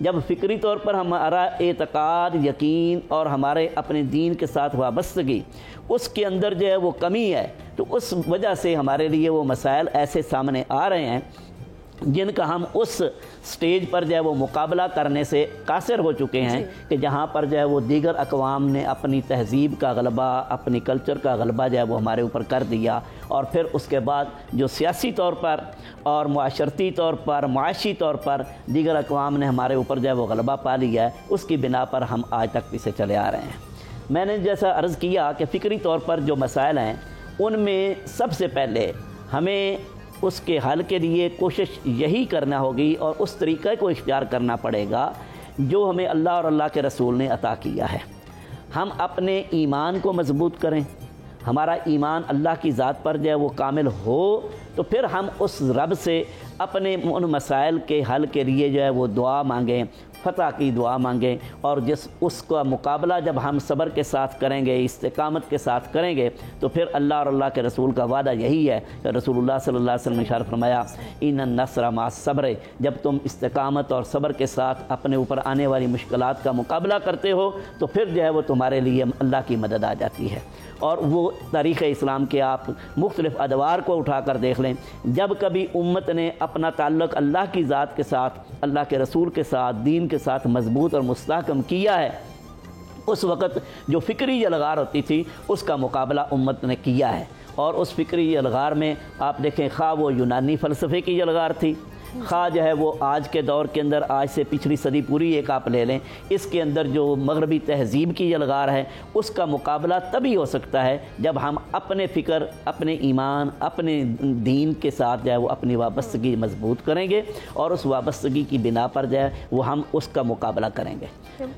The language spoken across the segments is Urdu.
جب فکری طور پر ہمارا اعتقاد، یقین اور ہمارے اپنے دین کے ساتھ وابستگی اس کے اندر جو ہے وہ کمی ہے، تو اس وجہ سے ہمارے لیے وہ مسائل ایسے سامنے آ رہے ہیں جن کا ہم اس سٹیج پر جو ہے وہ مقابلہ کرنے سے قاصر ہو چکے ہیں کہ جہاں پر جو ہے وہ دیگر اقوام نے اپنی تہذیب کا غلبہ، اپنی کلچر کا غلبہ جو ہے وہ ہمارے اوپر کر دیا، اور پھر اس کے بعد جو سیاسی طور پر اور معاشرتی طور پر، معاشی طور پر دیگر اقوام نے ہمارے اوپر جو ہے وہ غلبہ پا لیا ہے، اس کی بنا پر ہم آج تک پیچھے چلے آ رہے ہیں۔ میں نے جیسا عرض کیا کہ فکری طور پر جو مسائل ہیں ان میں سب سے پہلے ہمیں اس کے حل کے لیے کوشش یہی کرنا ہوگی اور اس طریقے کو اختیار کرنا پڑے گا جو ہمیں اللہ اور اللہ کے رسول نے عطا کیا ہے۔ ہم اپنے ایمان کو مضبوط کریں، ہمارا ایمان اللہ کی ذات پر جو ہے وہ کامل ہو، تو پھر ہم اس رب سے اپنے ان مسائل کے حل کے لیے جو ہے وہ دعا مانگیں، فتح کی دعا مانگیں، اور اس کا مقابلہ جب ہم صبر کے ساتھ کریں گے، استقامت کے ساتھ کریں گے، تو پھر اللہ اور اللہ کے رسول کا وعدہ یہی ہے کہ رسول اللہ صلی اللہ علیہ وسلم نے ارشاد فرمایا ان النصر مع الصبر، جب تم استقامت اور صبر کے ساتھ اپنے اوپر آنے والی مشکلات کا مقابلہ کرتے ہو تو پھر جو ہے وہ تمہارے لیے اللہ کی مدد آ جاتی ہے۔ اور وہ تاریخ اسلام کے آپ مختلف ادوار کو اٹھا کر دیکھ لیں، جب کبھی امت نے اپنا تعلق اللہ کی ذات کے ساتھ، اللہ کے رسول کے ساتھ، دین کے ساتھ مضبوط اور مستحکم کیا ہے، اس وقت جو فکری یلغار ہوتی تھی اس کا مقابلہ امت نے کیا ہے۔ اور اس فکری یلغار میں آپ دیکھیں، خواہ وہ یونانی فلسفے کی یلغار تھی، خواہ جو ہے وہ آج کے دور کے اندر، آج سے پچھلی صدی پوری ایک آپ لے لیں، اس کے اندر جو مغربی تہذیب کی یلغار ہے، اس کا مقابلہ تبھی ہو سکتا ہے جب ہم اپنے فکر، اپنے ایمان، اپنے دین کے ساتھ جو ہے وہ اپنی وابستگی مضبوط کریں گے، اور اس وابستگی کی بنا پر جو ہے وہ ہم اس کا مقابلہ کریں گے۔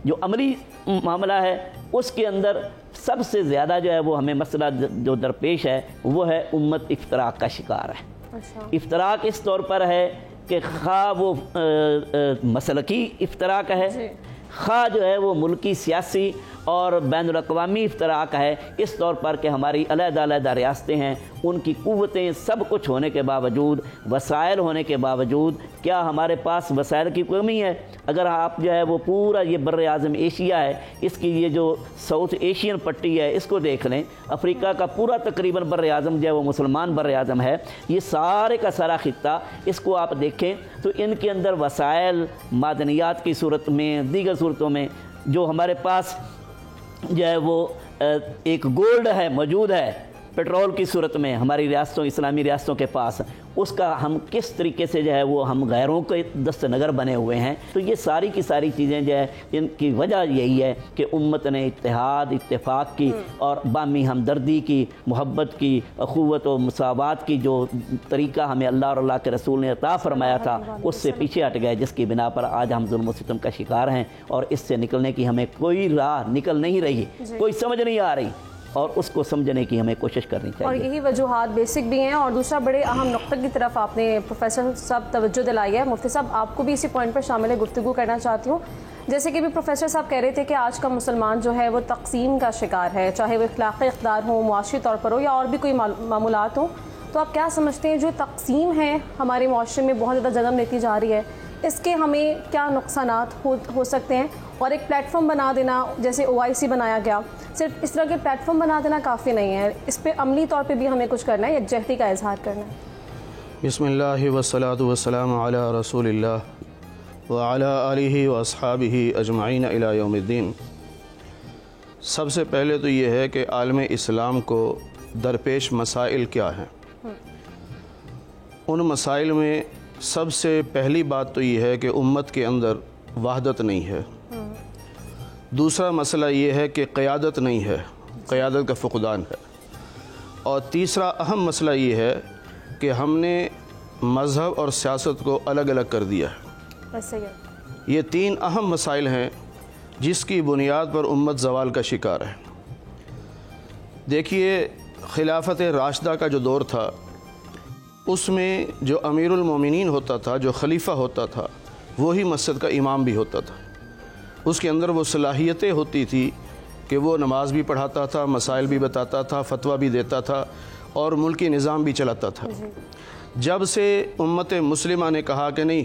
جو عملی معاملہ ہے اس کے اندر سب سے زیادہ جو ہے وہ ہمیں مسئلہ جو درپیش ہے وہ ہے امت افتراق کا شکار ہے۔ افتراق اس طور پر ہے کہ خواہ وہ مسلکی افتراق ہے، خواہ جو ہے وہ ملکی سیاسی اور بین الاقوامی افتراق ہے، اس طور پر کہ ہماری علیحدہ علیحدہ ریاستیں ہیں، ان کی قوتیں سب کچھ ہونے کے باوجود، وسائل ہونے کے باوجود، کیا ہمارے پاس وسائل کی کمی ہے؟ اگر آپ جو ہے وہ پورا یہ بر اعظم ایشیا ہے، اس کی یہ جو ساؤتھ ایشین پٹی ہے اس کو دیکھ لیں، افریقہ کا پورا تقریباً بر اعظم جو ہے وہ مسلمان بر اعظم ہے، یہ سارے کا سارا خطہ، اس کو آپ دیکھیں تو ان کے اندر وسائل معدنیات کی صورت میں، دیگر صورتوں میں جو ہمارے پاس جو ہے وہ ایک گولڈ ہے، موجود ہے پیٹرول کی صورت میں ہماری ریاستوں، اسلامی ریاستوں کے پاس، اس کا ہم کس طریقے سے جو ہے وہ ہم غیروں کے دست نگر بنے ہوئے ہیں۔ تو یہ ساری کی ساری چیزیں جو ہے ان کی وجہ یہی ہے کہ امت نے اتحاد، اتفاق کی اور باہمی ہمدردی کی، محبت کی، اخوت و مساوات کی جو طریقہ ہمیں اللہ اور اللہ کے رسول نے عطا فرمایا تھا اس سے پیچھے ہٹ گئے، جس کی بنا پر آج ہم ظلم و ستم کا شکار ہیں، اور اس سے نکلنے کی ہمیں کوئی راہ نکل نہیں رہی، کوئی سمجھ نہیں آ رہی، اور اس کو سمجھنے کی ہمیں کوشش کرنی چاہیے۔ اور یہی وجوہات بیسک بھی ہیں، اور دوسرا بڑے اہم نقطہ کی طرف آپ نے پروفیسر صاحب توجہ دلائی ہے۔ مفتی صاحب آپ کو بھی اسی پوائنٹ پر شامل گفتگو کرنا چاہتی ہوں۔ جیسے کہ بھی پروفیسر صاحب کہہ رہے تھے کہ آج کا مسلمان جو ہے وہ تقسیم کا شکار ہے، چاہے وہ اخلاقی اقدار ہو، معاشی طور پر ہو، یا اور بھی کوئی معمولات ہوں، تو آپ کیا سمجھتے ہیں جو تقسیم ہے ہمارے معاشرے میں بہت زیادہ جنم لیتی جا رہی ہے، اس کے ہمیں کیا نقصانات ہو سکتے ہیں؟ اور ایک پلیٹ فارم بنا دینا، جیسے OIC بنایا گیا، صرف اس طرح کے پلیٹ فارم بنا دینا کافی نہیں ہے، اس پہ عملی طور پہ بھی ہمیں کچھ کرنا ہے، یکجہتی کا اظہار کرنا ہے۔ بسم اللہ والصلاة والسلام علی رسول اللہ وعلی آلہ واصحابہ اجمعین الی یوم الدین۔ سب سے پہلے تو یہ ہے کہ عالم اسلام کو درپیش مسائل کیا ہیں۔ ان مسائل میں سب سے پہلی بات تو یہ ہے کہ امت کے اندر وحدت نہیں ہے۔ دوسرا مسئلہ یہ ہے کہ قیادت نہیں ہے، قیادت کا فقدان ہے۔ اور تیسرا اہم مسئلہ یہ ہے کہ ہم نے مذہب اور سیاست کو الگ الگ کر دیا ہے۔ یہ تین اہم مسائل ہیں جس کی بنیاد پر امت زوال کا شکار ہے۔ دیکھیے، خلافت راشدہ کا جو دور تھا اس میں جو امیر المومنین ہوتا تھا، جو خلیفہ ہوتا تھا، وہی مسجد کا امام بھی ہوتا تھا۔ اس کے اندر وہ صلاحیتیں ہوتی تھی کہ وہ نماز بھی پڑھاتا تھا، مسائل بھی بتاتا تھا، فتویٰ بھی دیتا تھا، اور ملکی نظام بھی چلاتا تھا۔ جب سے امت مسلمہ نے کہا کہ نہیں،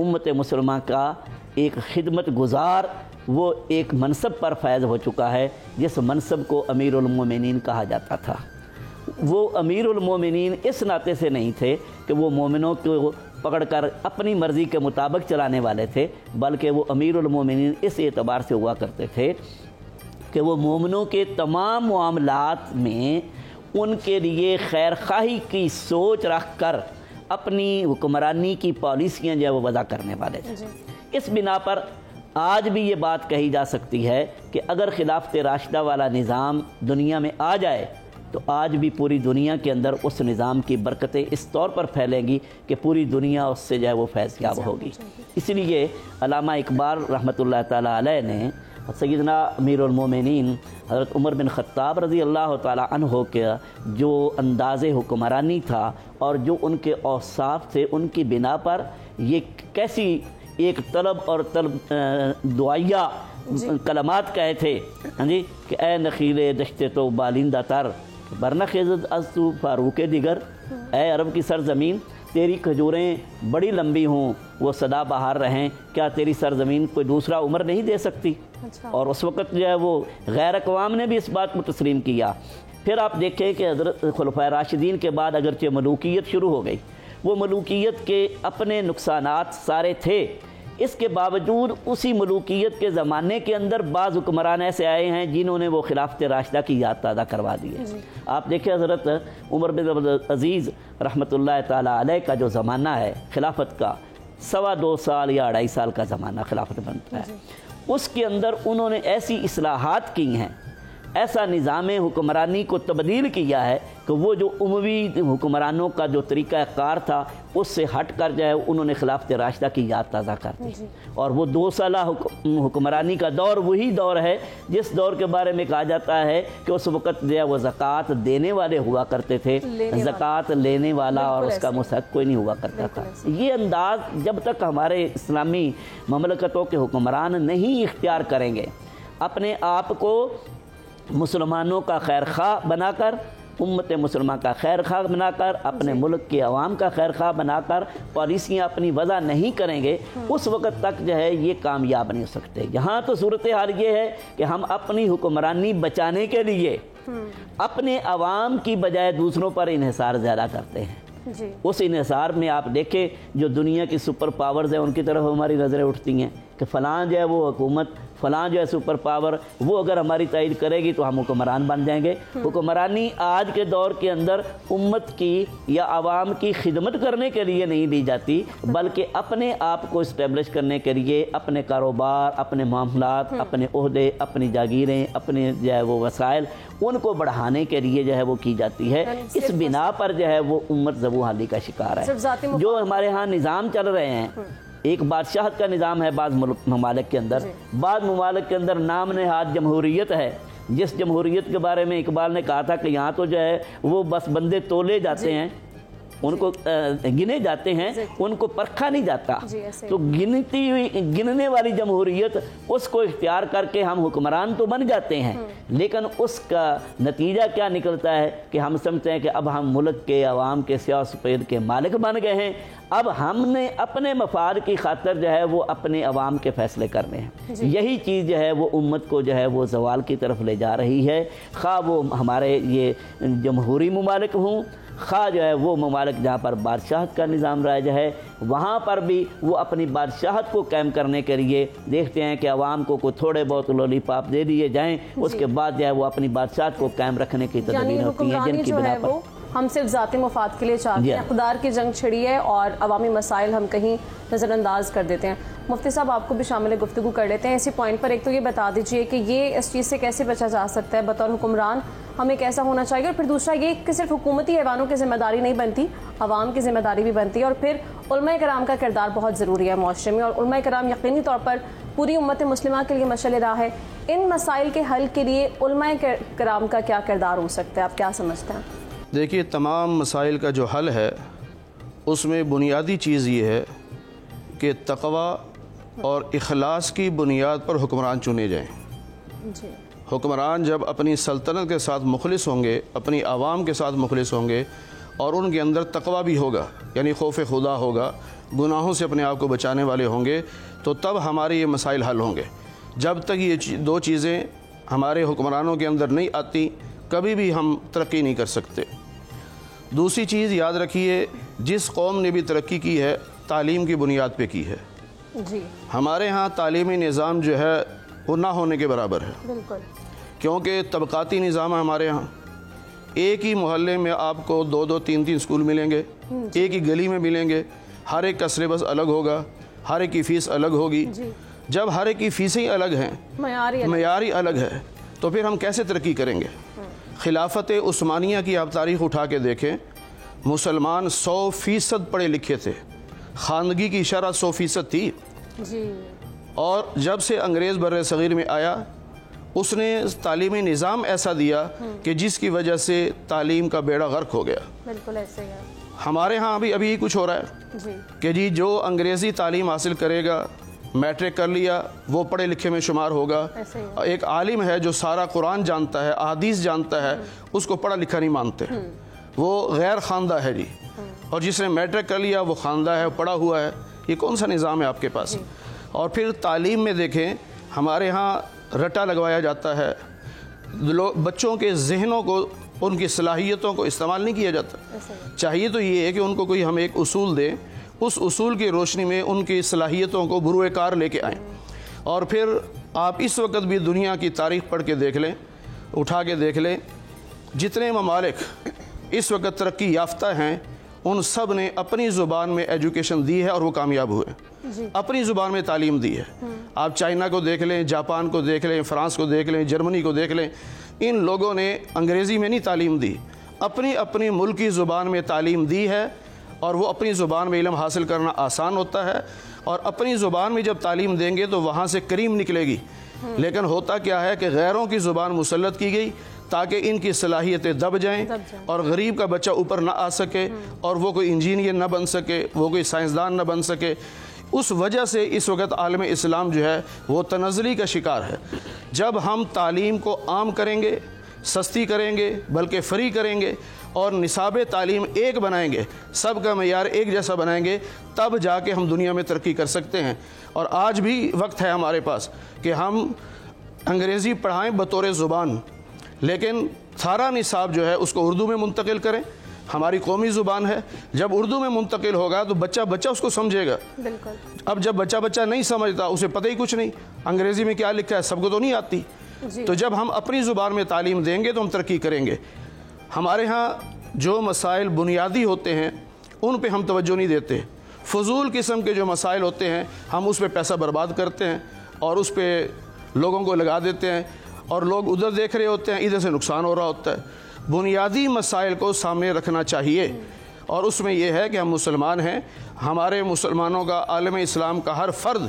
امت مسلمہ کا ایک خدمت گزار وہ ایک منصب پر فائز ہو چکا ہے جس منصب کو امیر المومنین کہا جاتا تھا۔ وہ امیر المومنین اس ناطے سے نہیں تھے کہ وہ مومنوں کو پکڑ کر اپنی مرضی کے مطابق چلانے والے تھے، بلکہ وہ امیر المومنین اس اعتبار سے ہوا کرتے تھے کہ وہ مومنوں کے تمام معاملات میں ان کے لیے خیر خواہی کی سوچ رکھ کر اپنی حکمرانی کی پالیسیاں جو ہے وہ وضع کرنے والے تھے۔ اس بنا پر آج بھی یہ بات کہی جا سکتی ہے کہ اگر خلافت راشدہ والا نظام دنیا میں آ جائے تو آج بھی پوری دنیا کے اندر اس نظام کی برکتیں اس طور پر پھیلیں گی کہ پوری دنیا اس سے جو ہے وہ فیض یاب ہوگی۔ اس لیے علامہ اقبال رحمۃ اللہ تعالیٰ علیہ نے سیدنا امیر المومنین حضرت عمر بن خطاب رضی اللہ تعالیٰ عنہ کے جو انداز حکمرانی تھا اور جو ان کے اوصاف تھے، ان کی بنا پر یہ کیسی ایک طلب اور دعائیہ کلمات کہے تھے، ہاں جی، کہ اے نخیل دشت تو بالندہ تر برنہ خیزد از تو فاروق دیگر، اے عرب کی سرزمین تیری کھجوریں بڑی لمبی ہوں وہ سدا بہار رہیں، کیا تیری سرزمین کوئی دوسرا عمر نہیں دے سکتی؟ اور اس وقت جو ہے وہ غیر اقوام نے بھی اس بات کو تسلیم کیا۔ پھر آپ دیکھیں کہ حضرت خلفائے راشدین کے بعد اگرچہ ملوکیت شروع ہو گئی، وہ ملوکیت کے اپنے نقصانات سارے تھے، اس کے باوجود اسی ملوکیت کے زمانے کے اندر بعض حکمران ایسے آئے ہیں جنہوں نے وہ خلافت راشدہ کی یاد تازہ کروا دی ہے۔ آپ دیکھیں حضرت عمر بن عبدالعزیز رحمۃ اللہ تعالیٰ علیہ کا جو زمانہ ہے خلافت کا، 2.25 سال یا 2.5 سال کا زمانہ خلافت بنتا ہے، اس کے اندر انہوں نے ایسی اصلاحات کی ہیں، ایسا نظام حکمرانی کو تبدیل کیا ہے کہ وہ جو اموی حکمرانوں کا جو طریقہ کار تھا اس سے ہٹ کر جو ہے انہوں نے خلافت راشدہ کی یاد تازہ کر دی۔ اور وہ 2 سالہ حکمرانی کا دور وہی دور ہے جس دور کے بارے میں کہا جاتا ہے کہ اس وقت جو ہے وہ زکوٰۃ دینے والے ہوا کرتے تھے، زکوٰۃ لینے والا اور اس کا مستحق کوئی نہیں ہوا کرتا تھا۔ یہ انداز جب تک ہمارے اسلامی مملکتوں کے حکمران نہیں اختیار کریں گے، اپنے آپ کو مسلمانوں کا خیر خواہ بنا کر، امت مسلمہ کا خیر خواہ بنا کر، اپنے ملک کے عوام کا خیر خواہ بنا کر پالیسیاں اپنی وضع نہیں کریں گے، اس وقت تک جو ہے یہ کامیاب نہیں ہو سکتے۔ یہاں تو صورتحال یہ ہے کہ ہم اپنی حکمرانی بچانے کے لیے اپنے عوام کی بجائے دوسروں پر انحصار زیادہ کرتے ہیں۔ اس انحصار میں آپ دیکھیں جو دنیا کی سپر پاورز ہیں ان کی طرف ہماری نظریں اٹھتی ہیں کہ فلاں جو ہے وہ حکومت، فلاں جو ہے سپر پاور، وہ اگر ہماری تائید کرے گی تو ہم حکمران بن جائیں گے۔ حکمرانی آج کے دور کے اندر امت کی یا عوام کی خدمت کرنے کے لیے نہیں دی جاتی، بلکہ اپنے آپ کو اسٹیبلش کرنے کے لیے اپنے کاروبار، اپنے معاملات، اپنے عہدے، اپنی جاگیریں، اپنے جو ہے وہ وسائل، ان کو بڑھانے کے لیے جو ہے وہ کی جاتی ہے۔ اس بنا پر جو ہے وہ امت ذبح حالی کا شکار ہے۔ جو ہمارے ہاں نظام چل رہے ہیں، ایک بادشاہت کا نظام ہے بعض ممالک کے اندر، بعض ممالک کے اندر نام نہاد جمہوریت ہے، جس جمہوریت کے بارے میں اقبال نے کہا تھا کہ یہاں تو جو ہے وہ بس بندے تولے جاتے ہیں، ان کو گنے جاتے ہیں، ان کو پرکھا نہیں جاتا۔ تو گننے والی جمہوریت اس کو اختیار کر کے ہم حکمران تو بن جاتے ہیں، لیکن اس کا نتیجہ کیا نکلتا ہے کہ ہم سمجھتے ہیں کہ اب ہم ملک کے عوام کے سیاہ سفید کے مالک بن گئے ہیں، اب ہم نے اپنے مفاد کی خاطر جو ہے وہ اپنے عوام کے فیصلے کرنے ہیں۔ یہی چیز جو ہے وہ امت کو جو ہے وہ زوال کی طرف لے جا رہی ہے، خواہ وہ ہمارے یہ جمہوری ممالک ہوں، خواہ جو ہے وہ ممالک جہاں پر بادشاہت کا نظام رائج ہے، وہاں پر بھی وہ اپنی بادشاہت کو قائم کرنے کے لیے دیکھتے ہیں کہ عوام کو کوئی تھوڑے بہت لولی پاپ دے دیے جائیں، اس کے بعد جو ہے وہ اپنی بادشاہت کو قائم رکھنے کی تدابیر ہوتی ہیں جن کی بنا پر ہم صرف ذاتی مفاد کے لیے چاہتے ہیں، اقتدار کی جنگ چھڑی ہے اور عوامی مسائل ہم کہیں نظر انداز کر دیتے ہیں۔ مفتی صاحب آپ کو بھی شامل گفتگو کر لیتے ہیں اسی پوائنٹ پر۔ ایک تو یہ بتا دیجئے کہ یہ اس چیز سے کیسے بچا جا سکتا ہے، بطور حکمران ہمیں کیسا ہونا چاہیے، اور پھر دوسرا یہ کہ صرف حکومتی ایوانوں کی ذمہ داری نہیں بنتی، عوام کی ذمہ داری بھی بنتی ہے، اور پھر علماء کرام کا کردار بہت ضروری ہے معاشرے میں، اور علماء کرام یقینی طور پر پوری امت مسلمہ کے لیے مشعل راہ ہے۔ ان مسائل کے حل کے لیے علماء کرام کا کیا کردار ہو سکتا ہے، آپ کیا سمجھتے ہیں؟ دیکھیے، تمام مسائل کا جو حل ہے اس میں بنیادی چیز یہ ہے کہ تقوی اور اخلاص کی بنیاد پر حکمران چنے جائیں۔ حکمران جب اپنی سلطنت کے ساتھ مخلص ہوں گے، اپنی عوام کے ساتھ مخلص ہوں گے، اور ان کے اندر تقوی بھی ہوگا، یعنی خوف خدا ہوگا، گناہوں سے اپنے آپ کو بچانے والے ہوں گے، تو تب ہمارے یہ مسائل حل ہوں گے۔ جب تک یہ دو چیزیں ہمارے حکمرانوں کے اندر نہیں آتی، کبھی بھی ہم ترقی نہیں کر سکتے۔ دوسری چیز یاد رکھیے، جس قوم نے بھی ترقی کی ہے تعلیم کی بنیاد پہ کی ہے۔ جی ہمارے ہاں تعلیمی نظام جو ہے وہ نہ ہونے کے برابر ہے، بالکل، کیونکہ طبقاتی نظام ہے ہمارے ہاں۔ ایک ہی محلے میں آپ کو 2 3 اسکول ملیں گے، ایک ہی گلی میں ملیں گے، ہر ایک کا سلیبس الگ ہوگا، ہر ایک کی فیس الگ ہوگی۔ جب ہر ایک کی فیسیں ہی الگ ہیں، معیاری الگ ہے، تو پھر ہم کیسے ترقی کریں گے؟ خلافت عثمانیہ کی آپ تاریخ اٹھا کے دیکھیں، مسلمان 100% پڑھے لکھے تھے، خواندگی کی شرح 100% تھی، اور جب سے انگریز بر صغیر میں آیا اس نے تعلیمی نظام ایسا دیا کہ جس کی وجہ سے تعلیم کا بیڑا غرق ہو گیا۔ بالکل ایسے ہے۔ ہمارے ہاں ابھی کچھ ہو رہا ہے کہ جی جو انگریزی تعلیم حاصل کرے گا، میٹرک کر لیا، وہ پڑھے لکھے میں شمار ہوگا۔ ایک عالم ہے جو سارا قرآن جانتا ہے، احادیث جانتا ہے، اس کو پڑھا لکھا نہیں مانتے، وہ غیر خواندہ ہے جی۔ اور جس نے میٹرک کر لیا وہ خواندہ ہے، پڑھا ہوا ہے۔ یہ کون سا نظام ہے آپ کے پاس؟ اور پھر تعلیم میں دیکھیں، ہمارے ہاں رٹا لگوایا جاتا ہے، بچوں کے ذہنوں کو، ان کی صلاحیتوں کو استعمال نہیں کیا جاتا۔ چاہیے تو یہ ہے کہ ان کو کوئی ہم ایک اصول دیں، اس اصول کی روشنی میں ان کی صلاحیتوں کو بروئے کار لے کے آئیں۔ اور پھر آپ اس وقت بھی دنیا کی تاریخ پڑھ کے دیکھ لیں، اٹھا کے دیکھ لیں، جتنے ممالک اس وقت ترقی یافتہ ہیں ان سب نے اپنی زبان میں ایجوکیشن دی ہے اور وہ کامیاب ہوئے، اپنی زبان میں تعلیم دی ہے۔ آپ چائنا کو دیکھ لیں، جاپان کو دیکھ لیں، فرانس کو دیکھ لیں، جرمنی کو دیکھ لیں، ان لوگوں نے انگریزی میں نہیں تعلیم دی، اپنی اپنی ملکی زبان میں تعلیم دی ہے، اور وہ اپنی زبان میں علم حاصل کرنا آسان ہوتا ہے، اور اپنی زبان میں جب تعلیم دیں گے تو وہاں سے کریم نکلے گی۔ لیکن ہوتا کیا ہے کہ غیروں کی زبان مسلط کی گئی تاکہ ان کی صلاحیتیں دب جائیں اور غریب کا بچہ اوپر نہ آ سکے، اور وہ کوئی انجینئر نہ بن سکے، وہ کوئی سائنسدان نہ بن سکے۔ اس وجہ سے اس وقت عالم اسلام جو ہے وہ تنزلی کا شکار ہے۔ جب ہم تعلیم کو عام کریں گے، سستی کریں گے، بلکہ فری کریں گے، اور نصاب تعلیم ایک بنائیں گے، سب کا معیار ایک جیسا بنائیں گے، تب جا کے ہم دنیا میں ترقی کر سکتے ہیں۔ اور آج بھی وقت ہے ہمارے پاس کہ ہم انگریزی پڑھائیں بطور زبان، لیکن سارا نصاب جو ہے اس کو اردو میں منتقل کریں۔ ہماری قومی زبان ہے، جب اردو میں منتقل ہوگا تو بچہ اس کو سمجھے گا۔ بالکل۔ اب جب بچہ نہیں سمجھتا، اسے پتہ ہی کچھ نہیں، انگریزی میں کیا لکھا ہے سب کو تو نہیں آتی۔ تو جب ہم اپنی زبان میں تعلیم دیں گے تو ہم ترقی کریں گے۔ ہمارے ہاں جو مسائل بنیادی ہوتے ہیں ان پہ ہم توجہ نہیں دیتے، فضول قسم کے جو مسائل ہوتے ہیں ہم اس پہ پیسہ برباد کرتے ہیں اور اس پہ لوگوں کو لگا دیتے ہیں، اور لوگ ادھر دیکھ رہے ہوتے ہیں، ادھر سے نقصان ہو رہا ہوتا ہے۔ بنیادی مسائل کو سامنے رکھنا چاہیے، اور اس میں یہ ہے کہ ہم مسلمان ہیں، ہمارے مسلمانوں کا، عالم اسلام کا ہر فرد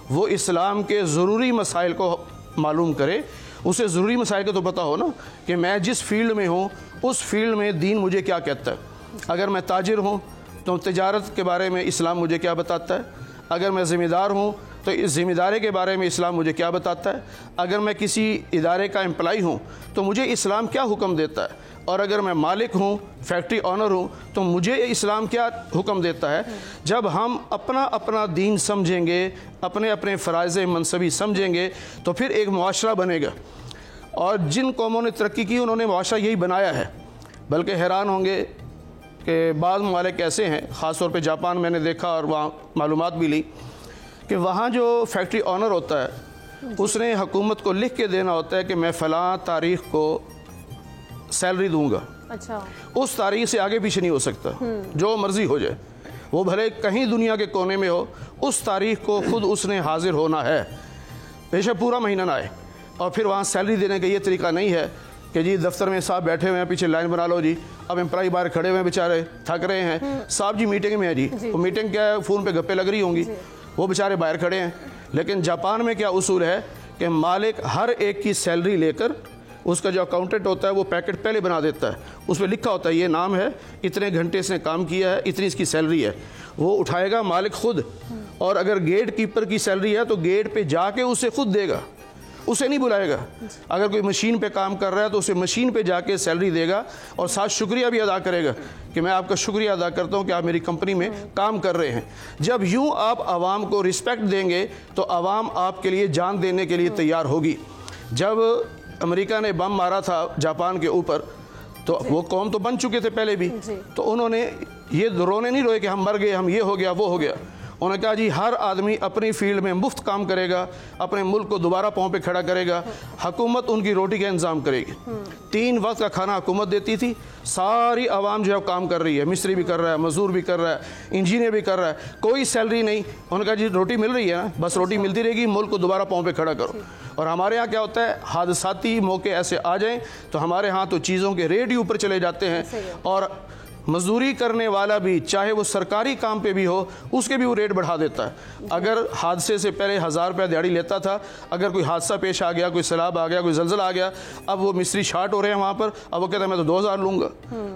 وہ اسلام کے ضروری مسائل کو معلوم کرے۔ اسے ضروری مسائل کا تو پتہ ہو نا کہ میں جس فیلڈ میں ہوں اس فیلڈ میں دین مجھے کیا کہتا ہے۔ اگر میں تاجر ہوں تو تجارت کے بارے میں اسلام مجھے کیا بتاتا ہے، اگر میں ذمہ دار ہوں تو اس ذمہ داری کے بارے میں اسلام مجھے کیا بتاتا ہے، اگر میں کسی ادارے کا امپلائی ہوں تو مجھے اسلام کیا حکم دیتا ہے، اور اگر میں مالک ہوں، فیکٹری آنر ہوں، تو مجھے اسلام کیا حکم دیتا ہے۔ جب ہم اپنا دین سمجھیں گے، اپنے فرائض منصبی سمجھیں گے، تو پھر ایک معاشرہ بنے گا۔ اور جن قوموں نے ترقی کی انہوں نے معاشرہ یہی بنایا ہے، بلکہ حیران ہوں گے کہ بعض ممالک ایسے ہیں، خاص طور پہ جاپان میں نے دیکھا اور وہاں معلومات بھی لی، کہ وہاں جو فیکٹری آنر ہوتا ہے اس نے حکومت کو لکھ کے دینا ہوتا ہے کہ میں فلاں تاریخ کو سیلری دوں گا، اس تاریخ سے آگے پیچھے نہیں ہو سکتا، جو مرضی ہو جائے، وہ بھلے کہیں دنیا کے کونے میں ہو، اس تاریخ کو خود اس نے حاضر ہونا ہے، بے شک پورا مہینہ نہ آئے۔ اور پھر وہاں سیلری دینے کا یہ طریقہ نہیں ہے کہ جی دفتر میں صاحب بیٹھے ہوئے ہیں، پیچھے لائن بنا لو جی، اب امپلائی باہر کھڑے ہوئے ہیں بیچارے تھک رہے ہیں، صاحب جی میٹنگ میں ہے جی، وہ میٹنگ کیا ہے، فون پہ گپے لگ رہی ہوں گی، وہ بیچارے باہر کھڑے ہیں۔ لیکن جاپان میں کیا اصول ہے کہ مالک ہر ایک کی سیلری لے کر اس کا جو اکاؤنٹنٹ ہوتا ہے وہ پیکٹ پہلے بنا دیتا ہے، اس پہ لکھا ہوتا ہے یہ نام ہے، اتنے گھنٹے اس نے کام کیا ہے، اتنی اس کی سیلری ہے، وہ اٹھائے گا مالک خود، اور اگر گیٹ کیپر کی سیلری ہے تو گیٹ پہ جا کے اسے خود دے گا، اسے نہیں بلائے گا. اگر کوئی مشین پہ کام کر رہا ہے تو اسے مشین پہ جا کے سیلری دے گا اور ساتھ شکریہ بھی ادا کرے گا کہ میں آپ کا شکریہ ادا کرتا ہوں کہ آپ میری کمپنی میں کام کر رہے ہیں. جب یوں آپ عوام کو رسپیکٹ دیں گے تو عوام آپ کے لیے جان دینے کے لیے تیار ہوگی. جب امریکہ نے بم مارا تھا جاپان کے اوپر تو وہ قوم تو بن چکے تھے پہلے بھی, تو انہوں نے یہ رونے نہیں روئے کہ ہم مر گئے, ہم یہ ہو گیا وہ ہو گیا. انہوں نے کہا جی ہر آدمی اپنی فیلڈ میں مفت کام کرے گا, اپنے ملک کو دوبارہ پاؤں پہ کھڑا کرے گا, حکومت ان کی روٹی کا انتظام کرے گی. 3 وقت کا کھانا حکومت دیتی تھی, ساری عوام جو ہے کام کر رہی ہے, مستری بھی کر رہا ہے, مزدور بھی کر رہا ہے, انجینئر بھی کر رہا ہے, کوئی سیلری نہیں. انہوں نے کہا جی روٹی مل رہی ہے نا, بس روٹی ملتی رہے گی, ملک کو دوبارہ پاؤں پہ کھڑا کرو. اور ہمارے ہاں کیا ہوتا ہے, حادثاتی موقع ایسے آ جائیں تو ہمارے ہاں تو چیزوں کے ریٹ ہی اوپر چلے جاتے ہیں, اور مزدوری کرنے والا بھی چاہے وہ سرکاری کام پہ بھی ہو اس کے بھی وہ ریٹ بڑھا دیتا ہے. اگر حادثے سے پہلے 1000 روپے دیہڑی لیتا تھا, اگر کوئی حادثہ پیش آ گیا, کوئی سیلاب آ گیا, کوئی زلزلہ آ گیا, اب وہ مستری شارٹ ہو رہے ہیں وہاں پر, اب وہ کہتا ہے میں تو 2000 لوں گا.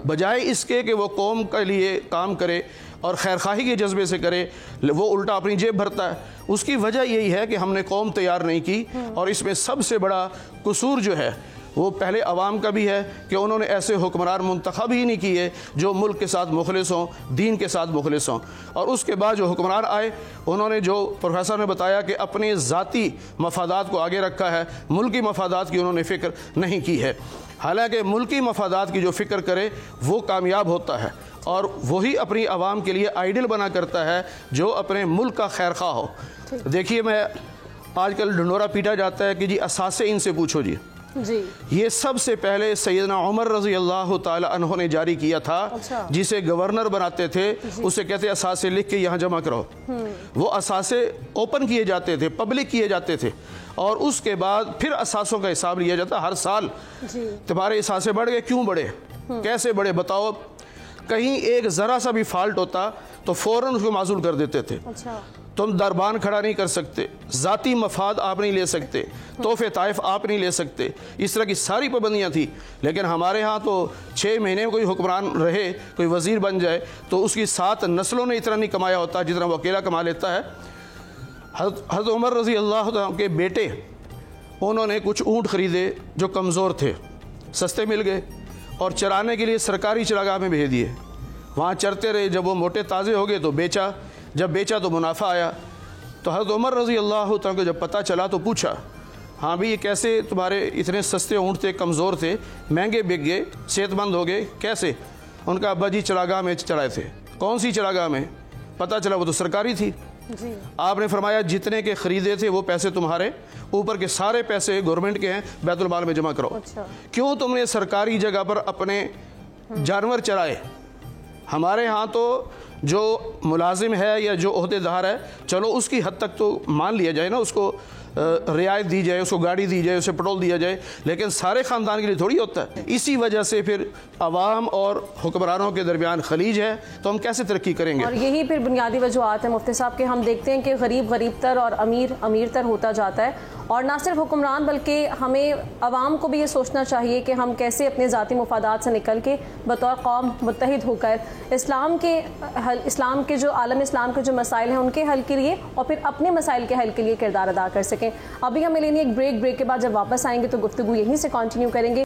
بجائے اس کے کہ وہ قوم کے لیے کام کرے اور خیرخواہی کے جذبے سے کرے, وہ الٹا اپنی جیب بھرتا ہے. اس کی وجہ یہی ہے کہ ہم نے قوم تیار نہیں کی, اور اس میں سب سے بڑا قصور جو ہے وہ پہلے عوام کا بھی ہے کہ انہوں نے ایسے حکمران منتخب ہی نہیں کیے جو ملک کے ساتھ مخلص ہوں, دین کے ساتھ مخلص ہوں. اور اس کے بعد جو حکمران آئے انہوں نے, جو پروفیسر نے بتایا کہ اپنے ذاتی مفادات کو آگے رکھا ہے, ملکی مفادات کی انہوں نے فکر نہیں کی ہے. حالانکہ ملکی مفادات کی جو فکر کرے وہ کامیاب ہوتا ہے, اور وہی اپنی عوام کے لیے آئیڈل بنا کرتا ہے جو اپنے ملک کا خیر خواہ ہو. دیکھیے میں آج کل ڈھنڈورا پیٹا جاتا ہے کہ جی اثاثے ان سے پوچھو جی. یہ سب سے پہلے سیدنا عمر رضی اللہ تعالی عنہ نے جاری کیا تھا, جسے گورنر بناتے تھے اسے کہتے اثاثے لکھ کے یہاں جمع کرو. وہ اثاثے اوپن کیے جاتے تھے, پبلک کیے جاتے تھے, اور اس کے بعد پھر اثاثوں کا حساب لیا جاتا. ہر سال تمہارے اثاثے بڑھ گئے, کیوں بڑھے, کیسے بڑھے بتاؤ. کہیں ایک ذرا سا بھی فالٹ ہوتا تو فوراً اس کو معزول کر دیتے تھے. تم دربان کھڑا نہیں کر سکتے, ذاتی مفاد آپ نہیں لے سکتے, تحفے طائف آپ نہیں لے سکتے, اس طرح کی ساری پابندیاں تھیں. لیکن ہمارے ہاں تو 6 مہینے میں کوئی حکمران رہے, کوئی وزیر بن جائے تو اس کی 7 نسلوں نے اتنا نہیں کمایا ہوتا جتنا وہ اکیلا کما لیتا ہے. حضرت عمر رضی اللہ عنہ کے بیٹے, انہوں نے کچھ اونٹ خریدے جو کمزور تھے, سستے مل گئے, اور چرانے کے لیے سرکاری چراگاہ میں بھیج دیے. وہاں چرتے رہے, جب وہ موٹے تازے ہو گئے تو بیچا, جب بیچا تو منافع آیا. تو حضرت عمر رضی اللہ عنہ کو جب پتہ چلا تو پوچھا, ہاں بھی یہ کیسے تمہارے اتنے سستے اونٹ تھے, کمزور تھے, مہنگے بک گئے, صحت مند ہو گئے, کیسے؟ ان کا ابا جی چراگاہ میں چرائے تھے. کون سی چراگاہ میں؟ پتہ چلا وہ تو سرکاری تھی. آپ نے فرمایا جتنے کے خریدے تھے وہ پیسے تمہارے, اوپر کے سارے پیسے گورنمنٹ کے ہیں, بیت المال میں جمع کرو. کیوں تم نے سرکاری جگہ پر اپنے جانور چرائے؟ ہمارے ہاں تو جو ملازم ہے یا جو عہدے دار ہے, چلو اس کی حد تک تو مان لیا جائے نا, اس کو رعایت دی جائے, اس کو گاڑی دی جائے, اسے پٹرول دیا جائے, لیکن سارے خاندان کے لیے تھوڑی ہوتا ہے. اسی وجہ سے پھر عوام اور حکمرانوں کے درمیان خلیج ہے, تو ہم کیسے ترقی کریں گے؟ اور یہی پھر بنیادی وجوہات ہیں مفتی صاحب کہ ہم دیکھتے ہیں کہ غریب غریب تر اور امیر امیر تر ہوتا جاتا ہے. اور نہ صرف حکمران بلکہ ہمیں عوام کو بھی یہ سوچنا چاہیے کہ ہم کیسے اپنے ذاتی مفادات سے نکل کے بطور قوم متحد ہو کر اسلام کے جو عالم اسلام کے جو مسائل ہیں ان کے حل کے لیے اور پھر اپنے مسائل کے حل کے لیے کردار ادا کر سکیں. ابھی ہمیں لینی ایک بریک کے بعد جب واپس آئیں گے تو گفتگو یہیں سے کنٹینیو کریں گے.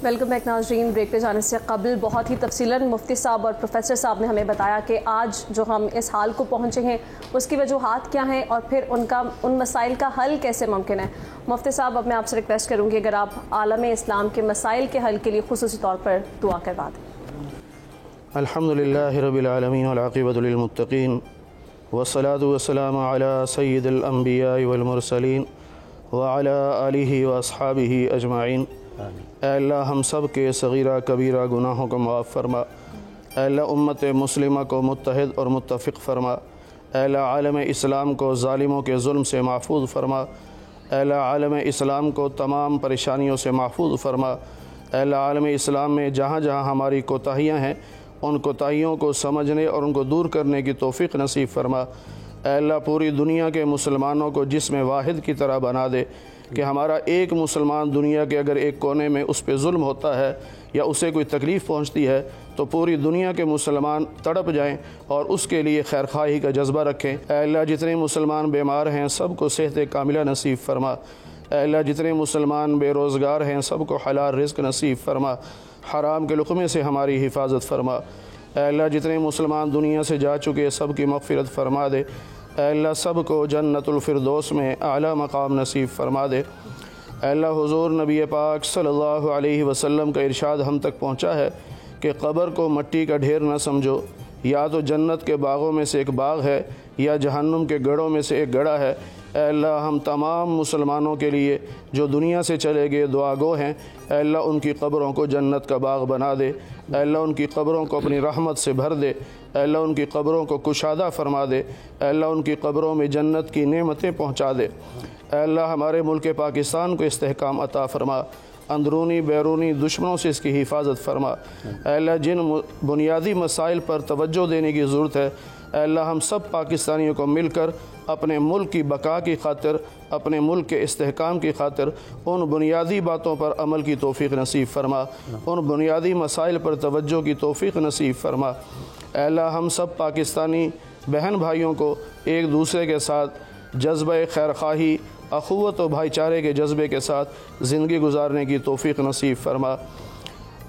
ویلکم بیک ناظرین. بریک پہ جانے سے قبل بہت ہی تفصیلاً مفتی صاحب اور پروفیسر صاحب نے ہمیں بتایا کہ آج جو ہم اس حال کو پہنچے ہیں اس کی وجوہات کیا ہیں اور پھر ان مسائل کا حل کیسے ممکن ہے. مفتی صاحب اب میں آپ سے ریکویسٹ کروں گی اگر آپ عالم اسلام کے مسائل کے حل کے لیے خصوصی طور پر دعا کروا دیں. الحمدللہ رب العالمین والعاقبۃ للمتقین والصلاۃ والسلام علی سید الانبیاء والمرسلین وعلی آلہ واصحابہ اجمعین. اے اللہ ہم سب کے صغیرہ کبیرہ گناہوں کو معاف فرما. اے اللہ امت مسلمہ کو متحد اور متفق فرما. اے اللہ عالم اسلام کو ظالموں کے ظلم سے محفوظ فرما. اے اللہ عالم اسلام کو تمام پریشانیوں سے محفوظ فرما. اے اللہ عالم اسلام میں جہاں جہاں ہماری کوتاہیاں ہیں ان کوتاہیوں کو سمجھنے اور ان کو دور کرنے کی توفیق نصیب فرما. اے اللہ پوری دنیا کے مسلمانوں کو جسم واحد کی طرح بنا دے کہ ہمارا ایک مسلمان دنیا کے اگر ایک کونے میں اس پہ ظلم ہوتا ہے یا اسے کوئی تکلیف پہنچتی ہے تو پوری دنیا کے مسلمان تڑپ جائیں اور اس کے لیے خیرخواہی کا جذبہ رکھیں۔ اے اللہ جتنے مسلمان بیمار ہیں سب کو صحت کاملہ نصیب فرما۔ اے اللہ جتنے مسلمان بے روزگار ہیں سب کو حلال رزق نصیب فرما، حرام کے لقمے سے ہماری حفاظت فرما۔ اے اللہ جتنے مسلمان دنیا سے جا چکے سب کی مغفرت فرما دے۔ اے اللہ سب کو جنت الفردوس میں اعلیٰ مقام نصیب فرما دے۔ اے اللہ حضور نبی پاک صلی اللہ علیہ وسلم کا ارشاد ہم تک پہنچا ہے کہ قبر کو مٹی کا ڈھیر نہ سمجھو، یا تو جنت کے باغوں میں سے ایک باغ ہے یا جہنم کے گڑھوں میں سے ایک گڑھا ہے۔ اے اللہ ہم تمام مسلمانوں کے لیے جو دنیا سے چلے گئے دعا گو ہیں، اے اللہ ان کی قبروں کو جنت کا باغ بنا دے۔ اے اللہ ان کی قبروں کو اپنی رحمت سے بھر دے۔ اے اللہ ان کی قبروں کو کشادہ فرما دے۔ اے اللہ ان کی قبروں میں جنت کی نعمتیں پہنچا دے۔ اے اللہ ہمارے ملک پاکستان کو استحکام عطا فرما، اندرونی بیرونی دشمنوں سے اس کی حفاظت فرما۔ اے اللہ جن بنیادی مسائل پر توجہ دینے کی ضرورت ہے، اے اللہ ہم سب پاکستانیوں کو مل کر اپنے ملک کی بقا کی خاطر، اپنے ملک کے استحکام کی خاطر ان بنیادی باتوں پر عمل کی توفیق نصیب فرما، ان بنیادی مسائل پر توجہ کی توفیق نصیب فرما۔ اے اللہ ہم سب پاکستانی بہن بھائیوں کو ایک دوسرے کے ساتھ جذبہ خیرخواہی، اخوت و بھائی چارے کے جذبے کے ساتھ زندگی گزارنے کی توفیق نصیب فرما۔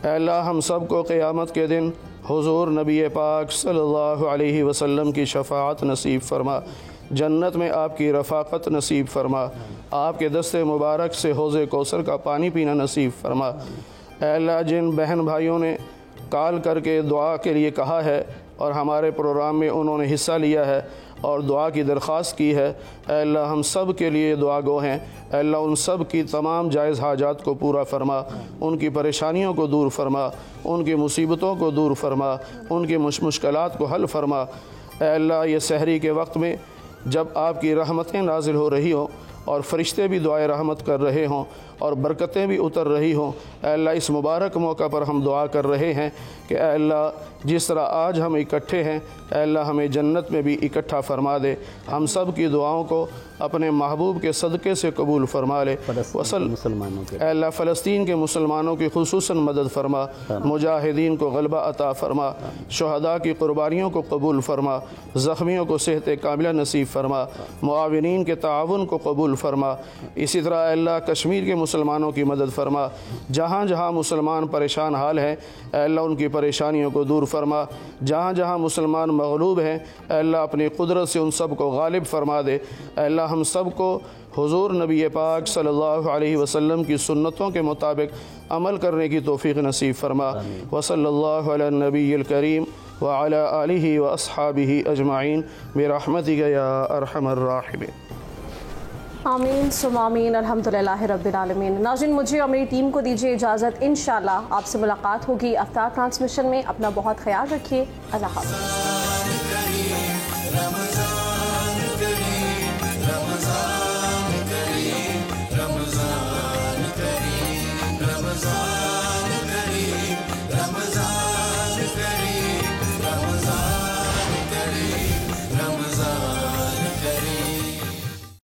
اے اللہ ہم سب کو قیامت کے دن حضور نبی پاک صلی اللہ علیہ وسلم کی شفاعت نصیب فرما، جنت میں آپ کی رفاقت نصیب فرما، آپ کے دست مبارک سے حوض کوثر کا پانی پینا نصیب فرما۔ اے اللہ جن بہن بھائیوں نے کال کر کے دعا کے لیے کہا ہے اور ہمارے پروگرام میں انہوں نے حصہ لیا ہے اور دعا کی درخواست کی ہے، اے اللہ ہم سب کے لیے دعا گو ہیں۔ اے اللہ ان سب کی تمام جائز حاجات کو پورا فرما، ان کی پریشانیوں کو دور فرما، ان کی مصیبتوں کو دور فرما، ان کی مشکلات کو حل فرما۔ اے اللہ یہ سحری کے وقت میں جب آپ کی رحمتیں نازل ہو رہی ہوں اور فرشتے بھی دعائے رحمت کر رہے ہوں اور برکتیں بھی اتر رہی ہوں، اے اللہ اس مبارک موقع پر ہم دعا کر رہے ہیں کہ اے اللہ جس طرح آج ہم اکٹھے ہیں، اے اللہ ہمیں جنت میں بھی اکٹھا فرما دے، ہم سب کی دعاؤں کو اپنے محبوب کے صدقے سے قبول فرما لے۔ اے اللہ فلسطین کے مسلمانوں کی خصوصاً مدد فرما، مجاہدین کو غلبہ عطا فرما، شہداء کی قربانیوں کو قبول فرما، زخمیوں کو صحت کاملہ نصیب فرما، معاونین کے تعاون کو قبول فرما۔ اسی طرح اے اللہ کشمیر کے مسلمانوں کی مدد فرما، جہاں جہاں مسلمان پریشان حال ہیں اے اللہ ان کی پریشانیوں کو دور فرما، جہاں جہاں مسلمان مغلوب ہیں اے اللہ اپنی قدرت سے ان سب کو غالب فرما دے۔ اے اللہ ہم سب کو حضور نبی پاک صلی اللہ علیہ وسلم کی سنتوں کے مطابق عمل کرنے کی توفیق نصیب فرما۔ وصلی اللہ علی النبی الکریم وعلی آلہ واصحابہ اجمعین برحمتک یا ارحم الراحمین۔ آمین ثم آمین، الحمدللہ رب العالمین۔ ناظرین مجھے اور میری ٹیم کو دیجیے اجازت، انشاءاللہ آپ سے ملاقات ہوگی افطار ٹرانسمیشن میں۔ اپنا بہت خیال رکھیے، اللہ حافظ۔